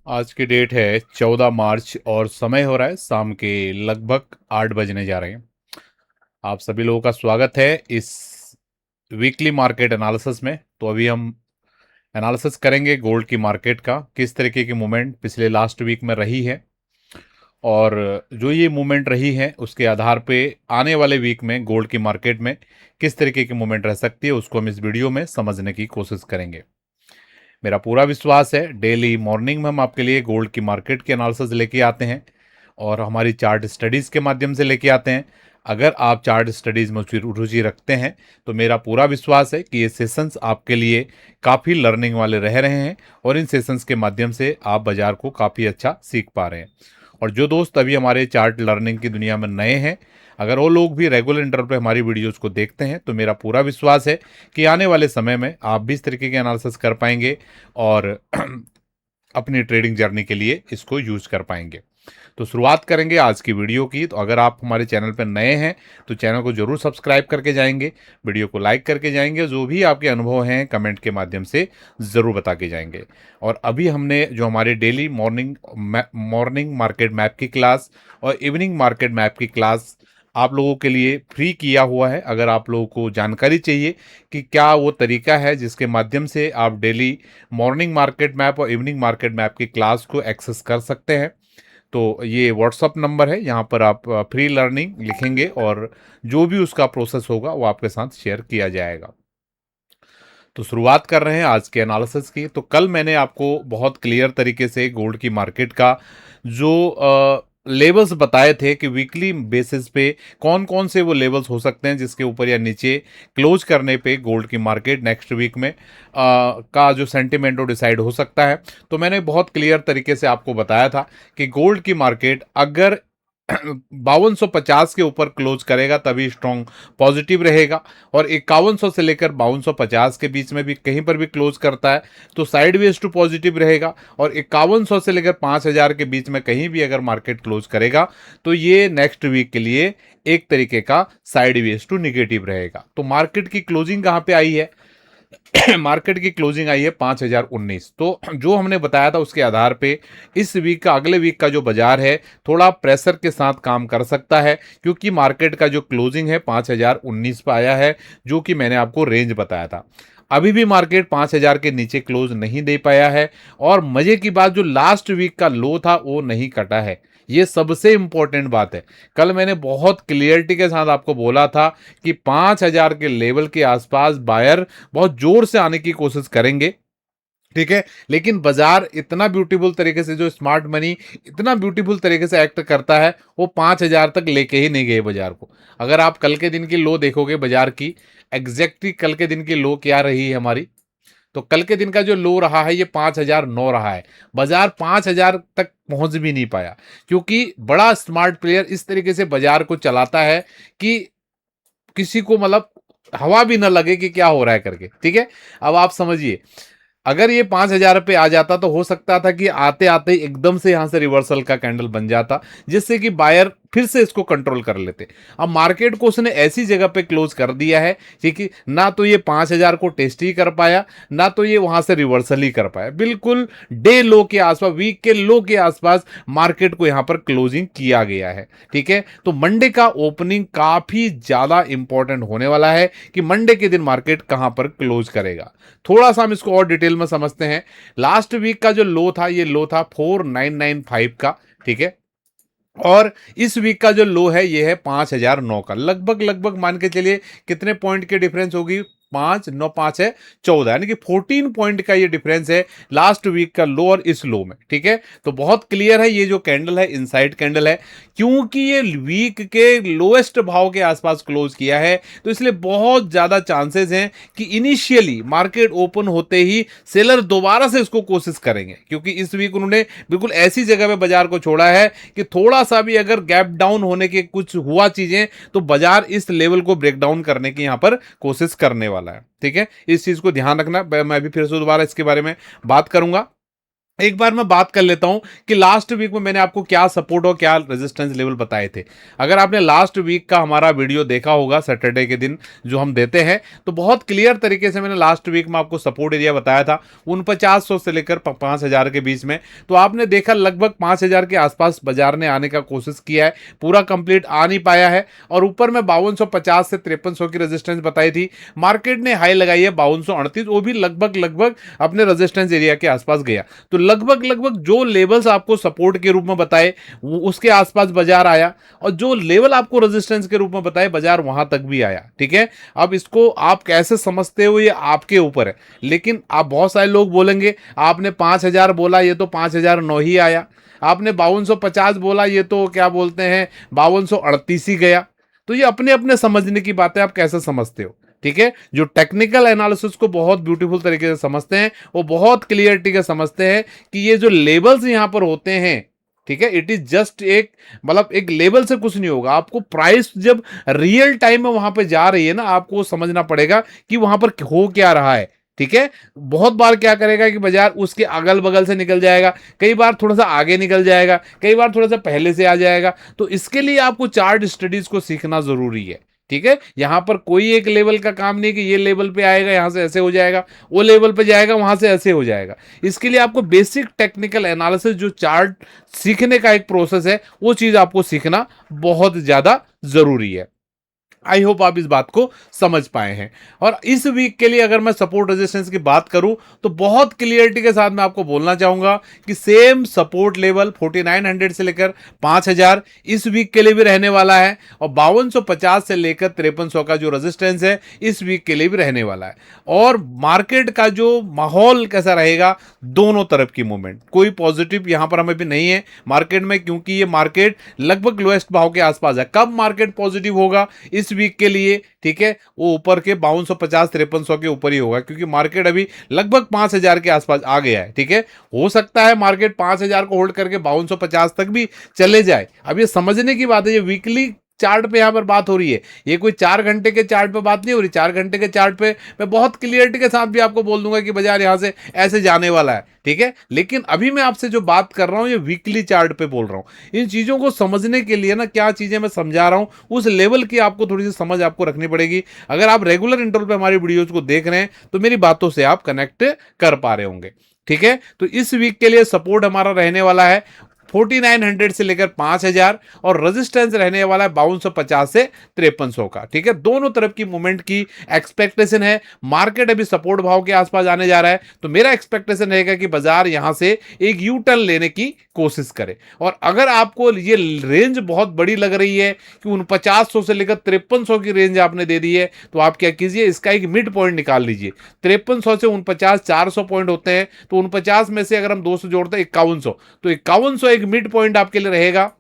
आज की डेट है 14 मार्च और समय हो रहा है शाम के लगभग 8 बजने जा रहे हैं। आप सभी लोगों का स्वागत है इस वीकली मार्केट एनालिसिस में। तो अभी हम एनालिसिस करेंगे गोल्ड की मार्केट का, किस तरीके की मूवमेंट पिछले लास्ट वीक में रही है और जो ये मूवमेंट रही है उसके आधार पे आने वाले वीक में गोल्ड की मार्केट में किस तरीके की मूवमेंट रह सकती है, उसको हम इस वीडियो में समझने की कोशिश करेंगे। मेरा पूरा विश्वास है डेली मॉर्निंग में हम आपके लिए गोल्ड की मार्केट के एनालिसिस लेके आते हैं और हमारी चार्ट स्टडीज़ के माध्यम से लेके आते हैं। अगर आप चार्ट स्टडीज़ में रुचि रखते हैं तो मेरा पूरा विश्वास है कि ये सेशंस आपके लिए काफ़ी लर्निंग वाले रह रहे हैं और इन सेशंस के माध्यम से आप बाज़ार को काफ़ी अच्छा सीख पा रहे हैं। और जो दोस्त अभी हमारे चार्ट लर्निंग की दुनिया में नए हैं, अगर वो लोग भी रेगुलर इंटरवल पे हमारी वीडियोस को देखते हैं तो मेरा पूरा विश्वास है कि आने वाले समय में आप भी इस तरीके के एनालिसिस कर पाएंगे और अपनी ट्रेडिंग जर्नी के लिए इसको यूज कर पाएंगे। तो शुरुआत करेंगे आज की वीडियो की। तो अगर आप हमारे चैनल पर नए हैं तो चैनल को जरूर सब्सक्राइब करके जाएंगे, वीडियो को लाइक करके जाएंगे, जो भी आपके अनुभव हैं कमेंट के माध्यम से ज़रूर बता के जाएंगे। और अभी हमने जो हमारे डेली मॉर्निंग मार्केट मैप की क्लास और इवनिंग मार्केट मैप की क्लास आप लोगों के लिए फ्री किया हुआ है। अगर आप लोगों को जानकारी चाहिए कि क्या वो तरीका है जिसके माध्यम से आप डेली मॉर्निंग मार्केट मैप और इवनिंग मार्केट मैप की क्लास को एक्सेस कर सकते हैं, तो ये व्हाट्सअप नंबर है, यहाँ पर आप फ्री लर्निंग लिखेंगे और जो भी उसका प्रोसेस होगा वो आपके साथ शेयर किया जाएगा। तो शुरुआत कर रहे हैं आज के एनालिसिस की। तो कल मैंने आपको बहुत क्लियर तरीके से गोल्ड की मार्केट का जो लेवल्स बताए थे कि वीकली बेसिस पे कौन कौन से वो लेवल्स हो सकते हैं जिसके ऊपर या नीचे क्लोज करने पे गोल्ड की मार्केट नेक्स्ट वीक में का जो सेंटिमेंट वो डिसाइड हो सकता है। तो मैंने बहुत क्लियर तरीके से आपको बताया था कि गोल्ड की मार्केट अगर 5250 के ऊपर क्लोज करेगा तभी स्ट्रॉन्ग पॉजिटिव रहेगा, और 5100 से लेकर 5250 के बीच में भी कहीं पर भी क्लोज करता है तो साइडवेज टू पॉजिटिव रहेगा, और 5100 से लेकर 5000 के बीच में कहीं भी अगर मार्केट क्लोज करेगा तो ये नेक्स्ट वीक के लिए एक तरीके का साइडवेज टू निगेटिव रहेगा। तो मार्केट की क्लोजिंग कहां पे आई है? मार्केट की क्लोजिंग आई है 5019। तो जो हमने बताया था उसके आधार पे इस वीक का, अगले वीक का जो बाजार है थोड़ा प्रेशर के साथ काम कर सकता है, क्योंकि मार्केट का जो क्लोजिंग है 5019 पे आया है, जो कि मैंने आपको रेंज बताया था। अभी भी मार्केट 5000 के नीचे क्लोज नहीं दे पाया है, और मजे की बात जो लास्ट वीक का लो था वो नहीं कटा है। ये सबसे इंपॉर्टेंट बात है। कल मैंने बहुत क्लियरिटी के साथ आपको बोला था कि 5000 के लेवल के आसपास बायर बहुत जोर से आने की कोशिश करेंगे, ठीक है। लेकिन बाजार इतना ब्यूटीफुल तरीके से, जो स्मार्ट मनी इतना ब्यूटीफुल तरीके से एक्ट करता है, वो 5000 तक लेके ही नहीं गए बाजार को। अगर आप कल के दिन की लो देखोगे बाजार की, एग्जैक्टली कल के दिन की लो क्या रही है हमारी, तो कल के दिन का जो लो रहा है ये 5009 रहा है। बाजार 5000 तक पहुंच भी नहीं पाया, क्योंकि बड़ा स्मार्ट प्लेयर इस तरीके से बाजार को चलाता है कि किसी को मतलब हवा भी ना लगे कि क्या हो रहा है करके, ठीक है। अब आप समझिए, अगर ये 5000 पे आ जाता तो हो सकता था कि आते आते ही एकदम से यहां से रिवर्सल का कैंडल बन जाता, जिससे कि बायर फिर से इसको कंट्रोल कर लेते। अब मार्केट को उसने ऐसी जगह पे क्लोज कर दिया है, ठीक है, ना तो ये 5000 को टेस्ट ही कर पाया, ना तो ये वहां से रिवर्सल ही कर पाया। बिल्कुल डे लो के आसपास, वीक के लो के आसपास मार्केट को यहां पर क्लोजिंग किया गया है, ठीक है। तो मंडे का ओपनिंग काफी ज्यादा इंपॉर्टेंट होने वाला है कि मंडे के दिन मार्केट कहां पर क्लोज करेगा। थोड़ा सा हम इसको और डिटेल में समझते हैं। लास्ट वीक का जो लो था, ये लो था 4995 का, ठीक है। और इस वीक का जो लो है ये है 5009 का। लगभग लगभग मान के चलिए कितने पॉइंट की डिफरेंस होगी? 5 9 5 है 14, यानी कि 14 पॉइंट का ये डिफरेंस है लास्ट वीक का लो और इस लो में, ठीक है। तो बहुत क्लियर है, ये जो कैंडल है इनसाइड कैंडल है, क्योंकि ये वीक के लोएस्ट भाव के आसपास क्लोज किया है, तो इसलिए बहुत ज्यादा चांसेस हैं कि इनिशियली मार्केट ओपन होते ही सेलर दोबारा से इसको कोशिश करेंगे, क्योंकि इस वीक उन्होंने बिल्कुल ऐसी जगह पे बाजार को छोड़ा है कि थोड़ा सा भी अगर गैप डाउन होने के कुछ हुआ चीजें तो बाजार इस लेवल को ब्रेक डाउन करने की यहां पर कोशिश करने वाला है, ठीक है। इस चीज को ध्यान रखना, मैं भी फिर से दोबारा इसके बारे में बात करूंगा। एक बार मैं बात कर लेता हूं कि लास्ट वीक में मैंने आपको क्या सपोर्ट और क्या रेजिस्टेंस लेवल बताए थे। अगर आपने लास्ट वीक का हमारा वीडियो देखा होगा सैटरडे के दिन जो हम देते हैं, तो बहुत क्लियर तरीके से मैंने लास्ट वीक में आपको सपोर्ट एरिया बताया था 4900 से लेकर 5000 के बीच में। तो आपने देखा लगभग 5000 के आसपास बाजार ने आने का कोशिश किया है, पूरा कंप्लीट आ नहीं पाया है। और ऊपर में 5250 से 5300 की रेजिस्टेंस बताई थी, मार्केट ने हाई लगाई है 5238, वो भी लगभग लगभग अपने रेजिस्टेंस एरिया के आसपास गया। तो लगभग लगभग जो लेवल्स आपको सपोर्ट के रूप में बताए उसके आसपास बाजार आया, और जो लेवल आपको रेजिस्टेंस के रूप में बताए बाजार वहां तक भी आया। ठीक है, अब इसको आप कैसे समझते हो ये आपके ऊपर है, लेकिन आप बहुत सारे लोग बोलेंगे आपने 5000 बोला, ये तो 5009 ही आया। आपने 5250 बोला, ये तो क्या बोलते हैं 5238 ही गया। तो ये अपने अपने समझने की बात है, आप कैसे समझते हो। ठीक है, जो टेक्निकल एनालिसिस को बहुत ब्यूटीफुल तरीके से समझते हैं वो बहुत क्लियरिटी के समझते हैं कि ये जो लेबल्स यहां पर होते हैं, ठीक है, इट इज जस्ट एक मतलब एक लेवल से कुछ नहीं होगा। आपको प्राइस जब रियल टाइम में वहां पे जा रही है ना, आपको समझना पड़ेगा कि वहां पर हो क्या रहा है। ठीक है, बहुत बार क्या करेगा कि बाजार उसके अगल बगल से निकल जाएगा, कई बार थोड़ा सा आगे निकल जाएगा, कई बार थोड़ा सा पहले से आ जाएगा। तो इसके लिए आपको चार्ट स्टडीज को सीखना जरूरी है। ठीक है, यहां पर कोई एक लेवल का काम नहीं कि ये लेवल पे आएगा यहां से ऐसे हो जाएगा, वो लेवल पे जाएगा वहां से ऐसे हो जाएगा। इसके लिए आपको बेसिक टेक्निकल एनालिसिस जो चार्ट सीखने का एक प्रोसेस है, वो चीज आपको सीखना बहुत ज्यादा जरूरी है। आई होप आप इस बात को समझ पाए हैं। और इस वीक के लिए अगर मैं सपोर्ट रेजिस्टेंस की बात करूं तो बहुत क्लियरिटी के साथ मैं आपको बोलना चाहूंगा कि सेम सपोर्ट लेवल 4900 से लेकर 5000 इस वीक के लिए भी रहने वाला है, और 5250 से लेकर 5300 का जो रेजिस्टेंस है इस वीक के लिए भी रहने वाला है। और मार्केट का जो माहौल कैसा रहेगा, दोनों तरफ की मूवमेंट, कोई पॉजिटिव यहां पर हमें भी नहीं है मार्केट में, क्योंकि ये मार्केट लगभग लोएस्ट भाव के आसपास है। कब मार्केट पॉजिटिव होगा इस वीक के लिए, ठीक है, वो ऊपर के 5250 5300 के ऊपर ही होगा, क्योंकि मार्केट अभी लगभग 5000 के आसपास आ गया है। ठीक है, हो सकता है मार्केट 5000 को होल्ड करके 5250 तक भी चले जाए। अब ये समझने की बात है, ये वीकली चार्ट पे यहां पर बात हो रही है, ये कोई 4 घंटे के चार्ट पे बात नहीं हो रही। 4 घंटे के चार्ट पे मैं बहुत क्लियरिटी के साथ भी आपको बोल दूंगा कि बाजार यहां से ऐसे जाने वाला है। ठीक है, लेकिन अभी मैं आपसे जो बात कर रहा हूं ये वीकली चार्ट पे बोल रहा हूं। इन चीजों को समझने के लिए ना, क्या चीजें मैं समझा रहा हूं उस लेवल की आपको थोड़ी सी समझ आपको रखनी पड़ेगी। अगर आप रेगुलर इंटरवल पे हमारी वीडियोज को देख रहे हैं तो मेरी बातों से आप कनेक्ट कर पा रहे होंगे। ठीक है, तो इस वीक के लिए सपोर्ट हमारा रहने वाला है 4900 से लेकर 5000, और रेजिस्टेंस रहने वाला है 5250 से 5300 का। ठीक है, दोनों तरफ की मूवमेंट की एक्सपेक्टेशन है। मार्केट अभी सपोर्ट भाव के आसपास आने जा रहा है, तो मेरा एक्सपेक्टेशन रहेगा कि बाजार यहां से एक यू टर्न लेने की कोशिश करे। और अगर आपको ये रेंज बहुत बड़ी लग रही है कि 4900 से लेकर 5300 की रेंज आपने दे दी है, तो आप क्या कीजिए, इसका एक मिड पॉइंट निकाल लीजिए। 5300 से 49 400 पॉइंट होते हैं, तो 49 में से अगर हम 200 जोड़ते हैं 5100, तो 5100 एक मिड पॉइंट आपके लिए रहेगा।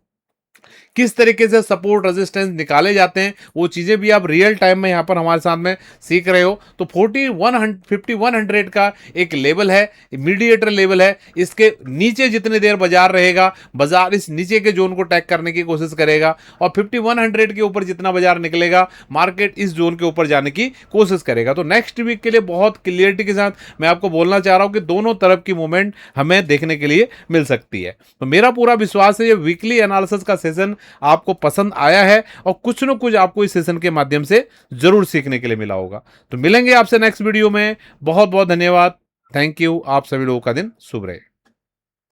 किस तरीके से सपोर्ट रेजिस्टेंस निकाले जाते हैं वो चीजें भी आप रियल टाइम में यहां पर हमारे साथ में सीख रहे हो। तो 5100 का एक लेवल है, मीडिएटर लेवल है, इसके नीचे जितनी देर बाजार रहेगा, बाजार इस नीचे के जोन को टैग करने की कोशिश करेगा, और 5100 के ऊपर जितना बाजार निकलेगा मार्केट इस जोन के ऊपर जाने की कोशिश करेगा। तो नेक्स्ट वीक के लिए बहुत क्लियरिटी के साथ मैं आपको बोलना चाह रहा हूं कि दोनों तरफ की मूवमेंट हमें देखने के लिए मिल सकती है। तो मेरा पूरा विश्वास है ये वीकली एनालिसिस का सेशन आपको पसंद आया है, और कुछ न कुछ आपको इस सेशन के माध्यम से जरूर सीखने के लिए मिला होगा। तो मिलेंगे आपसे नेक्स्ट वीडियो में। बहुत बहुत धन्यवाद, थैंक यू। आप सभी लोगों का दिन शुभ रहे।